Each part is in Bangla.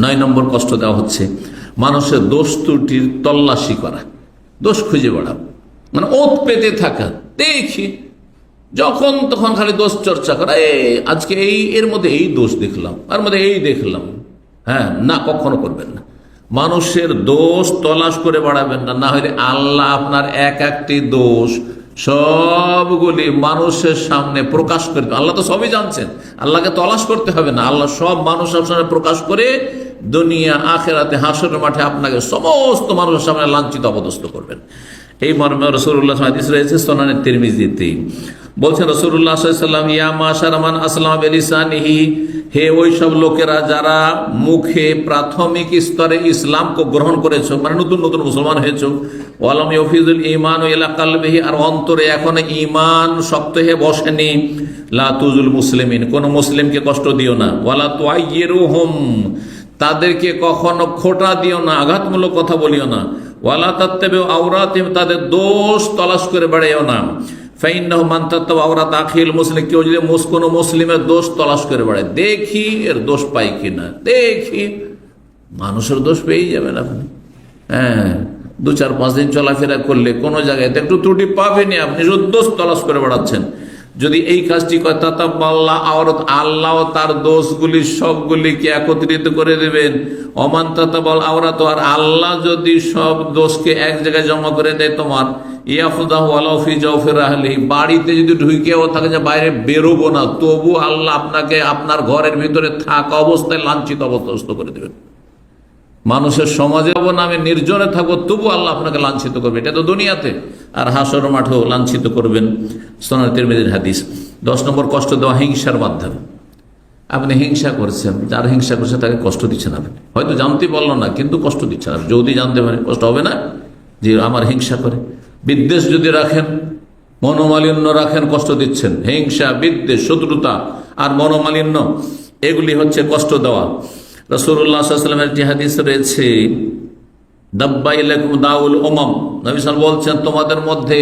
9 নম্বর কষ্ট দেওয়া হচ্ছে মানুষের দোষ ত্রুটির তল্লাশি করা, দোষ খুঁজে বেড়া, মানে ওত পেতে থাকা, দেখি যখন তখন খালি দোষ চর্চা করা, আজকে এর মধ্যে এই দোষ দেখলাম, তার মধ্যে এই দেখলাম। হ্যাঁ, না, কখনো করবেন না। মানুষের দোষ তলাশ করে বাড়াবেন না, না হলে আল্লাহ আপনার এক একটি দোষ সবগুলি মানুষের সামনে প্রকাশ করে, আল্লাহ তো সবই জানছেন, আল্লাহকে তলাশ করতে হবে না, আল্লাহ সব মানুষের সামনে প্রকাশ করে দুনিয়া আখেরাতে হাসরের মাঠে আপনাকে সমস্ত মানুষের সামনে লাঞ্ছিত অপদস্থ করবেন। এই মর্মে রাসূলুল্লাহ হাদিস রয়েছে সুনানে তিরমিজিতে, বলছেন রাসূলুল্লাহ সাল্লাল্লাহু আলাইহি ওয়াসাল্লাম, ইয়া মাশারা মান আসলামা বিলিসানিহি, হে ওই সব লোকেরা যারা মুখে প্রাথমিক স্তরে ইসলামকে গ্রহণ করেছো, মানে নতুন নতুন মুসলমান হয়েছো, ওয়ালাম ইয়াফিজুল ঈমান ইলা কলবিহি, আর অন্তরে এখনো ঈমান শক্ত হয়ে বসেনি, লা তুজুল মুসলিমিন, কোন মুসলিমকে কষ্ট দিও না, ওয়ালা তুআইয়িরুহুম, তাদেরকে কখনো খোঁটা দিও না, আঘাতমূলক কথা বলিও না, ওয়ালা তাত্তাবিউ আওরাতিহিম, তাদের দোষ তলাশ করে বেড়াইও না, ফাইন্নাহু মান তাত্তাবা আওরাত আখিল মুসলিম, কেউ যদি কোনো মুসলিমের দোষ তলাশ করে বেড়ায়, দেখি এর দোষ পাই কিনা, দেখি মানুষের দোষ পেয়েই যাবেন আপনি। হ্যাঁ, 2-4-5 দিন চলাফেরা করলে কোনো জায়গায় একটু ত্রুটি পাবেনি, আপনি শুধু দোষ তলাশ করে বেড়াচ্ছেন। যদি এই কাজটি করে তাতাব্বাল্লাহ আওরাত, আল্লাহ তার দোষগুলি সবগুলিকে একত্রিত করে দেবেন। ওমান তাতাব্বাল আওরাত, আর আল্লাহ যদি সব দোষকে এক জায়গায় জমা করে দেয় তোমার, ইয়াফুদাহু আলা ফি জাওফির রাহলি, বাড়িতে যদি ঢুকেও থাকে যে বাইরে বেরোবো না, তবু আল্লাহ আপনাকে আপনার ঘরের ভিতরে থাকা অবস্থায় লাঞ্ছিত অবস্থ করে দেবেন। মানুষের সমাজে নামে নির্জনে থাকবো, তবু আল্লাহ আপনাকে লাঞ্ছিত করবে, এটা তো দুনিয়াতে, আর হাসর মাঠেও লাঞ্ছিত করবেন। সুনান তিরমিজির হাদিস। 10 নম্বর কষ্ট দেওয়া হিংসার মাধ্যমে। আপনি হিংসা করছেন, যার হিংসা করছে তাকে কষ্ট দিচ্ছেন, আপনি হয়তো জানতে পারলো না কিন্তু কষ্ট দিচ্ছেন। আপনি যদি জানতে পারেন কষ্ট হবে না যে আমার হিংসা করে। বিদ্বেষ যদি রাখেন, মনোমালিন্য রাখেন, কষ্ট দিচ্ছেন। হিংসা, বিদ্বেষ, শত্রুতা আর মনোমালিন্য, এগুলি হচ্ছে কষ্ট দেওয়া। রাসূলুল্লাহ সাল্লাল্লাহু আলাইহি ওয়াসাল্লামের যে হাদিস রয়েছে, দাব্বা ইলাইকুম দাউল উমাম, নবী সাল্লাল্লাহু বলছেন তোমাদের মধ্যে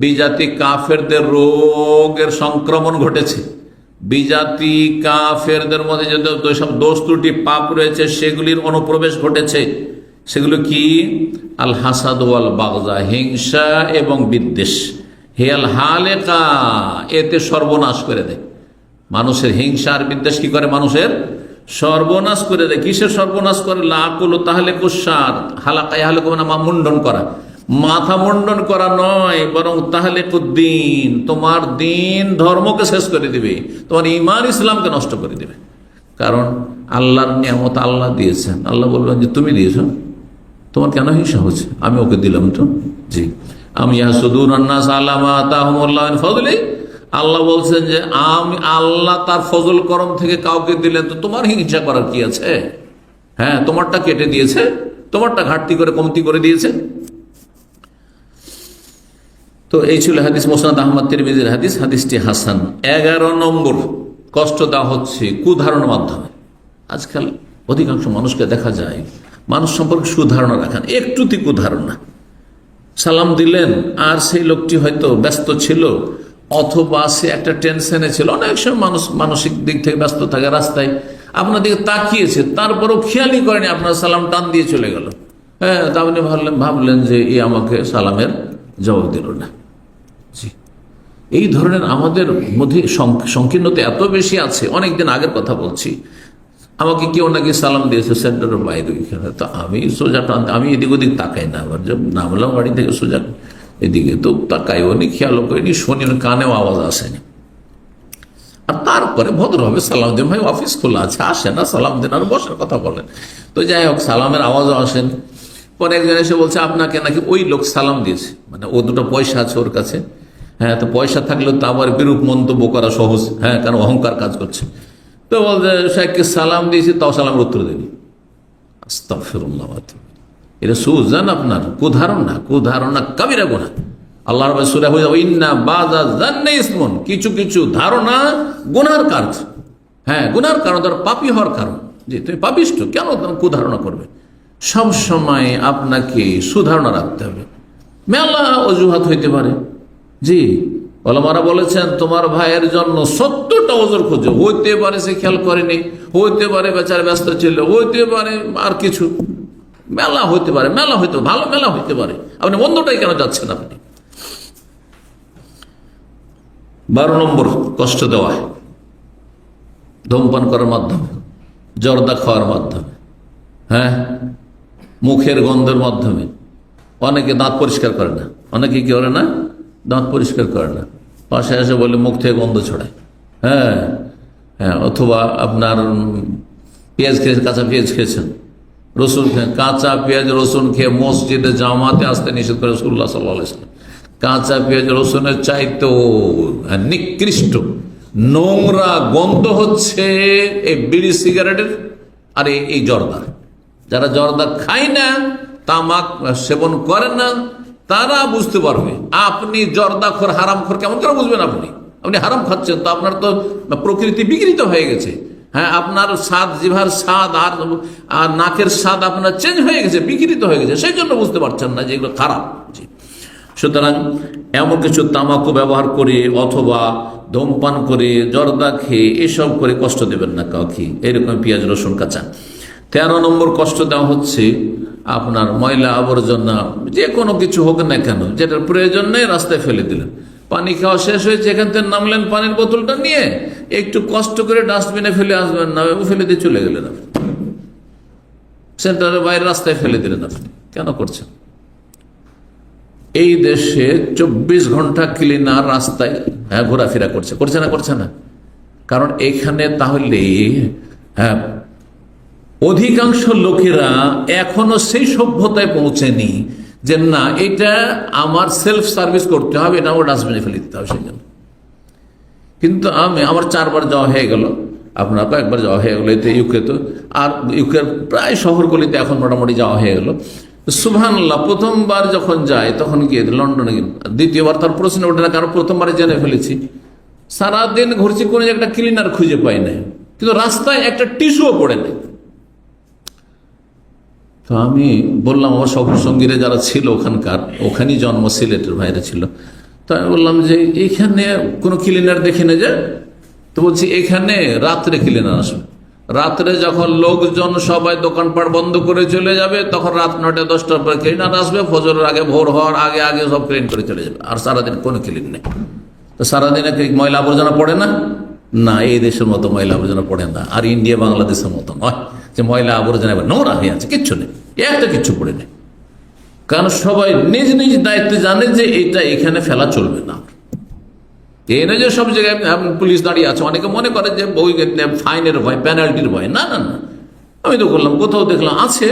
বিজাতি কাফেরদের রোগের সংক্রমণ ঘটেছে। বিজাতি কাফেরদের মধ্যে যে সব দোষ ত্রুটি পাপ রয়েছে সেগুলির অনুপ্রবেশ ঘটেছে। সেগুলো কি? আল হাসাদ ওয়াল বাগজা, হিংসা এবং বিদ্বেষ। হিয়াল হালেকা, এতে সর্বনাশ করে দেয় মানুষের। হিংসা আর বিদ্বেষ কি করে? মানুষের সর্বনাশ করে দেয়। কিসের সর্বনাশ করে? লাকুল তাহলে কুসার, হালাকায় হালে মানে মুন্ডন করা, মাথা মুন্ডন করা নয়, বরং তাহলে কুদ্দিন, তোমার দিন ধর্মকে শেষ করে দিবে, তোমার ইমান ইসলামকে নষ্ট করে দিবে। কারণ আল্লাহর নিয়ামত আল্লাহ দিয়েছেন, আল্লাহ বলবেন যে তুমি দিয়েছ, তোমার কেন হিংসা হচ্ছে? আমি ওকে দিলাম তো। জি, আমি ইয়াসুদুনান্নাস আলা মা আতাহুমুল্লাহু মিন ফাদলি, আল্লাহ বলছেন যে আমি আল্লাহ তার ফজল করম থেকে কাউকে দিলেন, তো তোমার হিংসা করার কি আছে? হ্যাঁ, তোমারটা কেটে দিয়েছে, তোমারটা ঘাটতি করে কমতি করে দিয়েছে। তো এই ছিল হাদিস, মুসনাদ আহমদ তিরমিজির হাদিস, হাদিসটি হাসান। 11 নম্বর কষ্ট দেওয়া হচ্ছে কুধারণার মাধ্যমে। আজকাল অধিকাংশ মানুষকে দেখা যায় মানুষ সম্পর্কে সুধারণা রাখেন, একটুতি কুধারণা। সালাম দিলেন আর সেই লোকটি হয়তো ব্যস্ত ছিল, অথবা সে একটা টেনশনে ছিল। অনেক সময় মানুষ মানসিক দিক থেকে ব্যস্ত থাকে, রাস্তায় আপনার দিকে তাকিয়েছে, তারপরও খেয়ালই করেনি, আপনার সালাম টান দিয়ে চলে গেল। হ্যাঁ, তা আপনি ভাবলেন যে এই আমাকে সালামের জবাব দিল না। জি, এই ধরনের আমাদের মধ্যে সংকীর্ণতা এত বেশি আছে। অনেকদিন আগের কথা বলছি, আমাকে কেউ নাকি সালাম দিয়েছে সেন্টারের বাইরে, তো আমি সোজা আমি এদিক ওদিক তাকাই না, আবার যখন নামলাম গাড়ি থেকে সোজা এদিকে তো তাকাইও নি, খেয়ালও করিনি, শুনি, কানেও আওয়াজ আসেনি। আর তারপরে ভদ্রভাবে সালাম দেন, ভাই অফিস খোলা আছে, আসে না সালাম দেন আর বসার কথা বলেন। তো যাই হোক, সালামের আওয়াজও আসেন। পরে একজন এসে বলছে আপনাকে নাকি ওই লোক সালাম দিয়েছে, মানে ও দুটো পয়সা আছে ওর কাছে। হ্যাঁ, তো পয়সা থাকলেও তো আবার বিরূপ মন্তব্য করা সহজ। হ্যাঁ, কারণ অহংকার কাজ করছে। তো বলছে শেখকে সালাম দিয়েছি, তাও সালামের উত্তর দেয়নি। আস্তাগফিরুল্লাহ। এটা সুজান আপনার কুধারণা, কুধারণা কাবিরা গুনাহ। আল্লাহ রাব্বুল সূরা হয়ে যাবে ইন্না বাযা যান্নি ইসমুন, কিছু কিছু ধারণা গুনার কারণ। হ্যাঁ, গুনার কারণ, তার পাপী হওয়ার কারণ। যে তুমি পাপিষ্ঠ, কেন তুমি কুধারণা করবে? সব সময় আপনাকে সুধারণা রাখতে হবে। মেলা অজুহাত হইতে পারে। জি, ওলামারা বলেছেন তোমার ভাইয়ের জন্য 70টা ওজর খোঁজো, হইতে পারে সে খেয়াল করেনি, হইতে পারে বেচারা ব্যস্ত ছিল, হইতে পারে আর কিছু, মেলা হইতে পারে, মেলা হইতে ভালো মেলা হইতে পারে, আপনি বন্ধটাই কেন যাচ্ছেন আপনি? 12 নম্বর কষ্ট দেওয়া, ধূমপান করার মাধ্যমে, জর্দা খাওয়ার মাধ্যমে, হ্যাঁ, মুখের গন্ধের মাধ্যমে। অনেকে দাঁত পরিষ্কার করে না, অনেকে কি করে না, দাঁত পরিষ্কার করে না, পাশে এসে বলে মুখ থেকে গন্ধ ছড়ায়। হ্যাঁ হ্যাঁ, অথবা আপনার পেঁয়াজ খেয়েছেন, কাঁচা পেঁয়াজ খেয়েছেন, রসুন খেয়ে, কাঁচা পেঁয়াজ রসুন খেয়ে মসজিদে জামাতে আসতে নিষেধ করে রাসূলুল্লাহ সাল্লাল্লাহু আলাইহি ওয়াসাল্লাম। কাঁচা পেঁয়াজ রসুনের চাইতেও নিকৃষ্ট নোংরা গন্ধ হচ্ছে এই বিড়ি সিগারেটের আর এই জর্দার। যারা জর্দা খায় না, তামাক সেবন করে না, তারা বুঝতে পারবে। আপনি জর্দাখোর হারামখোর কেমন করে বুঝবেন? আপনি হারাম খাচ্ছেন, তো আপনার তো প্রকৃতি বিকৃত হয়ে গেছে। হ্যাঁ, আপনার স্বাদ, জিভার স্বাদ আর নাকের স্বাদ আপনার চেঞ্জ হয়ে গেছে, বিকৃত হয়ে গেছে, সেই জন্য বুঝতে পারছেন না যে এগুলো খারাপ। সুতরাং এমন কিছু তামাকু ব্যবহার করে অথবা ধূমপান করে, জর্দা খেয়ে, এসব করে কষ্ট দেবেন না কাউকে, এরকম পেঁয়াজ রসুন কাঁচা। 13 নম্বর কষ্ট দেওয়া হচ্ছে আপনার ময়লা আবর্জনা, যে কোনো কিছু হোক না কেন, যেটার প্রয়োজন নেই রাস্তায় ফেলে দিলেন। পানি খাওয়া শেষ হয়েছে, এখান থেকে নামলেন, পানির বোতলটা নিয়ে একটু কষ্ট করে ডাস্টবিনে ফেলে আসবেন না, ফেলে দিয়ে চলে গেলেন আপনি, সেন্টারের বাইরে রাস্তায় ফেলে দিলেন। আপনি কেন করছেন? এই দেশে 24 ঘন্টা ক্লিনার রাস্তায় ঘোরাফেরা করছে না? করছে না? কারণ এখানে তাহলে অধিকাংশ লোকেরা এখনো সেই সভ্যতায় পৌঁছেনি যে না, এটা আমার সেলফ সার্ভিস করতে হবে, এটা আমার ডাস্টবিনে ফেলে দিতে হবে। সেই জন্য কিন্তু আমার 4 বার যাওয়া হয়ে গেল, আপনার কয়েকবার যাওয়া হয়ে গেল এতে, ইউকে তো, আর ইউকের প্রায় শহরগুলিতে এখন মোটামুটি যাওয়া হয়ে গেল। সুবহানাল্লাহ, প্রথমবার যখন যায় তখন গিয়ে লন্ডনে গিয়ে, দ্বিতীয়বার তার প্রশ্ন ওঠে না, কারণ প্রথমবারে জেনে ফেলেছি। সারাদিন ঘুরছি, কোনো একটা ক্লিনার খুঁজে পাই না, কিন্তু রাস্তায় একটা টিস্যুও পড়ে নেই। তো আমি বললাম আমার সঙ্গীরা যারা ছিল ওখানকার, ওখানেই জন্ম, সিলেটের ভাইরা ছিল, তো আমি বললাম যে এইখানে কোনো ক্লিনার দেখি না যে, তো বলছি এখানে রাত্রে ক্লিনার আসবে, রাত্রে যখন লোকজন সবাই দোকানপাট বন্ধ করে চলে যাবে, তখন রাত 9টা 10টার পরে ক্লিনার আসবে, ফজরের আগে, ভোর হওয়ার আগে আগে সব ক্লিন করে চলে যাবে, আর সারাদিন কোনো ক্লিন নেই। তো সারাদিনে ময়লা আবর্জনা পড়ে না? না, এই দেশের মতো ময়লা আবর্জনা পড়ে না, আর ইন্ডিয়া বাংলাদেশের মতো নয় যে ময়লা আবর্জনা নোংরা হয়ে আছে, কিচ্ছু নেই, একটা কিচ্ছু পড়ে নেই। কারণ সবাই নিজ নিজ দায়িত্বে জানে যে এটা এখানে ফেলা চলবে না। এই নয় যে সব জায়গায় পুলিশ দাঁড়িয়ে আছে, অনেকে মনে করে যে ওই ফাইনের ভয়, পেনাল্টির ভয়। না না না, আমি তো করলাম, কোথাও দেখলাম আছে,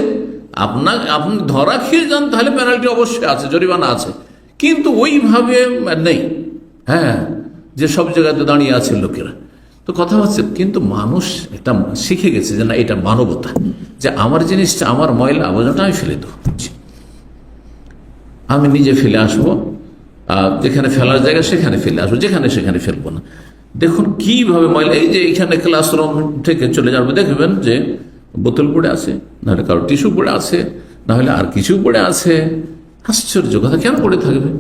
আপনি ধরা খেয়ে যান তাহলে পেনাল্টি অবশ্যই আছে, জরিমানা আছে, কিন্তু ওইভাবে নেই। হ্যাঁ, যে সব জায়গাতে দাঁড়িয়ে আছে লোকেরা। তো কথা হচ্ছে, কিন্তু মানুষ এটা শিখে গেছে যে না, এটা মানবতা, যে আমার জিনিসটা, আমার ময়লা আবর্জনাটা আমি ফেলে দেবো, আমি নিজে ফেলে আসবো, যেখানে ফেলার জায়গা সেখানে ফেলে আসবো, যেখানে সেখানে ফেলবো না। দেখুন কিভাবে ময়লা, এই যে এখানে ক্লাসরুম থেকে চলে যাবে, দেখবেন যে বোতল পড়ে আছে, নাহলে কারো টিস্যু পড়ে আছে, নাহলে আর কিছু পড়ে আছে। আশ্চর্য কথা, কেন পড়ে থাকবে?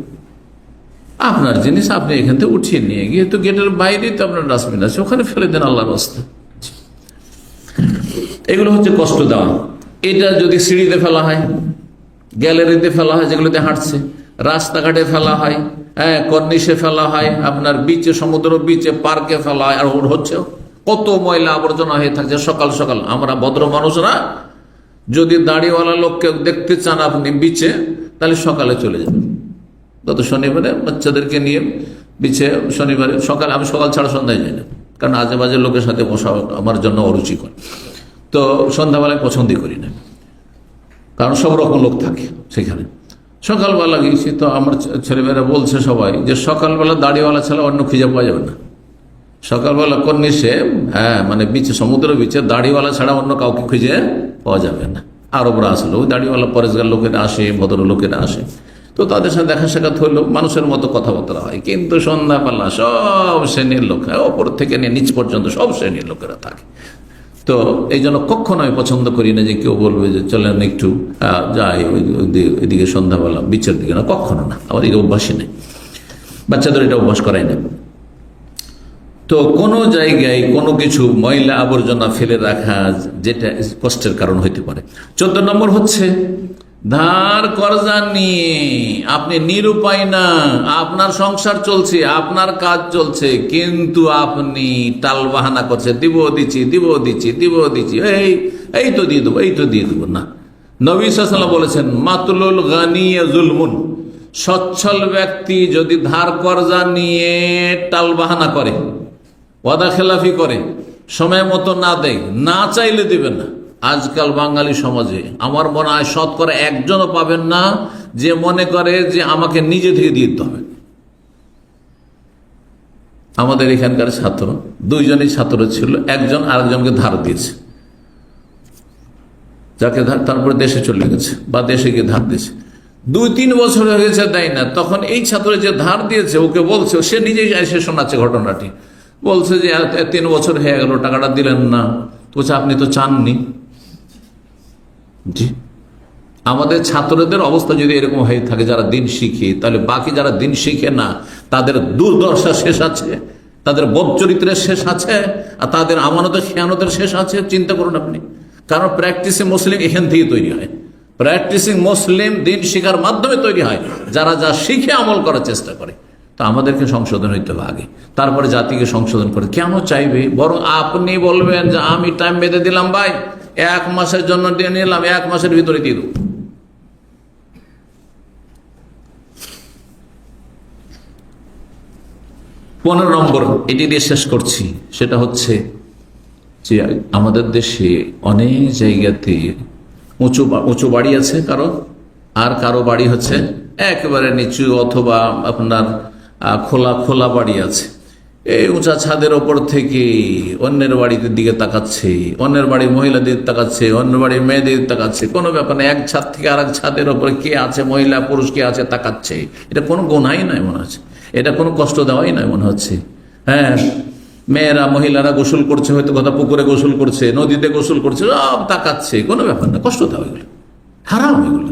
আপনার জিনিস আপনি এখান থেকে উঠিয়ে নিয়ে গিয়ে, তো গেটের বাইরে তো আপনার ডাস্টবিন আছে, ওখানে ফেলে দেন আল্লাহর রাস্তা। এগুলো হচ্ছে কষ্ট দেওয়া। এটা যদি সিঁড়িতে ফেলা হয়, গ্যালারিতে ফেলা হয়, যেগুলোতে হাঁটছে, রাস্তাঘাটে ফেলা হয়, হ্যাঁ, কর্নিশে ফেলা হয়, আপনার বিচে, সমুদ্র বিচে, পার্কে ফেলা হয়, আর হচ্ছে কত ময়লা আবর্জনা হয়ে থাকছে। সকাল সকাল আমরা ভদ্র মানুষরা যদি দাড়িওয়ালা লোককে দেখতে চান আপনি বিচে, তাহলে সকালে চলে যাবেন। গত শনিবারে বাচ্চাদেরকে নিয়ে বিচে, শনিবারে সকালে, আমি সকাল ছাড়া সন্ধ্যায় যাই না, কারণ আজে বাজে লোকের সাথে বসা আমার জন্য অরুচিকর। তো সন্ধ্যাবেলায় পছন্দই করি না, কারণ সব রকম লোক থাকে সেখানে। সকালবেলা গিয়েছি, তো আমার ছেলেমেয়েরা বলছে সবাই যে সকালবেলা দাড়িওয়ালা ছাড়া অন্য খুঁজে পাওয়া যাবে না। সকালবেলা কর্নিশে, হ্যাঁ, মানে বিচে, সমুদ্র বিচে দাড়িওয়ালা ছাড়া অন্য কাউকে খুঁজে পাওয়া যাবে না। আরবরা আসলো, ওই দাড়িওয়ালা পরেশগার লোকেরা আসে, ভদ্র লোকেরা আসে, তো তাদের সাথে দেখা সাক্ষাৎ হইলো, মানুষের মতো কথাবার্তা হয়। কিন্তু সন্ধ্যাবেলা সব শ্রেণীর লোক, ওপর থেকে নিয়ে নিচ পর্যন্ত সব শ্রেণীর লোকেরা থাকে। তো এই জন্য কখনো আমি পছন্দ করি না যে কেউ বলবে যে চলেন একটু যাই ওইদিকে সন্ধ্যাবেলা বিচের দিকে, না, কখনো না, আমার এই অভ্যাসই নেই। বাচ্চাদের এটা অভ্যাস করাই না। তো কোনো জায়গায় কোনো কিছু ময়লা আবর্জনা ফেলে রাখা যেটা কষ্টের কারণ হইতে পারে। 14 নম্বর হচ্ছে ধার কর্জা নিয়ে আপনি নিরুপায় না, আপনার সংসার চলছে, আপনার কাজ চলছে, কিন্তু আপনি টালবাহানা করছে, দিব দিচ্ছি এই তো দিয়ে দেবো, এই তো দিয়ে দেবো না। নবী সাল্লাল্লাহু আলাইহি ওয়াসাল্লাম বলেছেন, মাতুলুল গানি যুলমুন, সচ্ছল ব্যক্তি যদি ধার কর্জা নিয়ে টালবাহানা করে, ওয়াদা খেলাফি করে, সময় মতো না দেয়, না চাইলে দেবেন না। আজকাল বাঙালি সমাজে আমার মনে হয় শতকরা একজনও পাবেন না যে মনে করে যে আমাকে নিজে থেকে দিয়ে দিতে হবে। আমাদের এখানকার ছাত্র, দুইজনই ছাত্র ছিল, একজন আরেকজনকে ধার দিয়েছে, যাকে তারপরে দেশে চলে গেছে বা দেশে গিয়ে ধার দিয়েছে, 2-3 বছর হয়ে গেছে দেয় না। তখন এই ছাত্র যে ধার দিয়েছে ওকে বলছে, সে নিজেই এসে শোনাচ্ছে ঘটনাটি, বলছে যে 3 বছর হয়ে গেল টাকাটা দিলেন না। তো বলছে আপনি তো চাননি। জি, আমাদের ছাত্রদের অবস্থা যদি এরকম হয়ে থাকে যারা দিন শিখে, তাহলে বাকি যারা দিন শিখে না তাদের দুর্দশা শেষ আছে, তাদের বদচরিত্রের শেষ আছে, আর তাদের আমানতের খেয়ানতের শেষ আছে। চিন্তা করুন আপনি, কারণ প্র্যাকটিসিং মুসলিম এখান থেকে তৈরি হয়। প্র্যাকটিসিং মুসলিম দিন শিখার মাধ্যমে তৈরি হয়, যারা যা শিখে আমল করার চেষ্টা করে। তা আমাদেরকে সংশোধন হইতে হবে আগে, তারপরে জাতিকে সংশোধন করে। কেন চাইবে? বরং আপনি বলবেন যে আমি টাইম বেঁধে দিলাম ভাই, 1 মাসের জন্য দিয়ে নিলাম, 1 মাসের ভিতরে দিয়ে দেবো। 15 নম্বর, এটি দিয়ে শেষ করছি, সেটা হচ্ছে যে আমাদের দেশে অনেক জায়গাতে উঁচু বাড়ি আছে কারো, আর কারো বাড়ি হচ্ছে একেবারে নিচু, অথবা আপনার খোলা বাড়ি আছে। এই উঁচা ছাদের ওপর থেকে অন্যের বাড়ির দিকে তাকাচ্ছে, অন্যের বাড়ির মহিলাদের তাকাচ্ছে, অন্য বাড়ির মেয়েদের তাকাচ্ছে। কোনো ব্যাপার না, এক ছাদ থেকে আর এক ছাদের ওপরে কে আছে, মহিলা পুরুষ কে আছে তাকাচ্ছে। এটা কোনো গুনাই নয় মনে হচ্ছে, এটা কোনো কষ্ট দেওয়াই নয় মনে হচ্ছে। হ্যাঁ, মেয়েরা মহিলারা গোসল করছে, হয়তো কথা পুকুরে গোসল করছে, নদীতে গোসল করছে, সব তাকাচ্ছে। কোনো ব্যাপার না, কষ্ট দেওয়া, এগুলো হারাম। এগুলো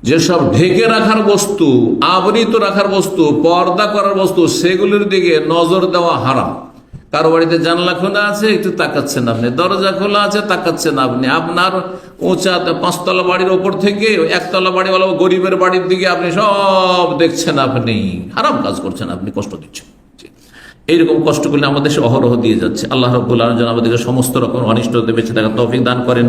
যেসব ঢেকে রাখার বস্তু, আবৃত রাখার বস্তু, পর্দা করার বস্তু, সেগুলির দিকে নজর দেওয়া হারাম। কারো বাড়িতে জানলা খোলা আছে, একটু তাকাচ্ছেন আপনি, দরজা খোলা আছে, তাকাচ্ছেন আপনি, আপনার উঁচা 5 তলা বাড়ির ওপর থেকে 1 তলা বাড়িওয়ালা গরিবের বাড়ির দিকে আপনি সব দেখছেন, আপনি হারাম কাজ করছেন, আপনি কষ্ট দিচ্ছেন। এইরকম কষ্ট করলে আমাদের দেশে অহরহ দিয়ে যাচ্ছে। আল্লাহ রাব্বুল আলামিন যেন আমাদেরকে সমস্ত রকম অনিষ্ট হতে বেঁচে থাকার তৌফিক দান করেন।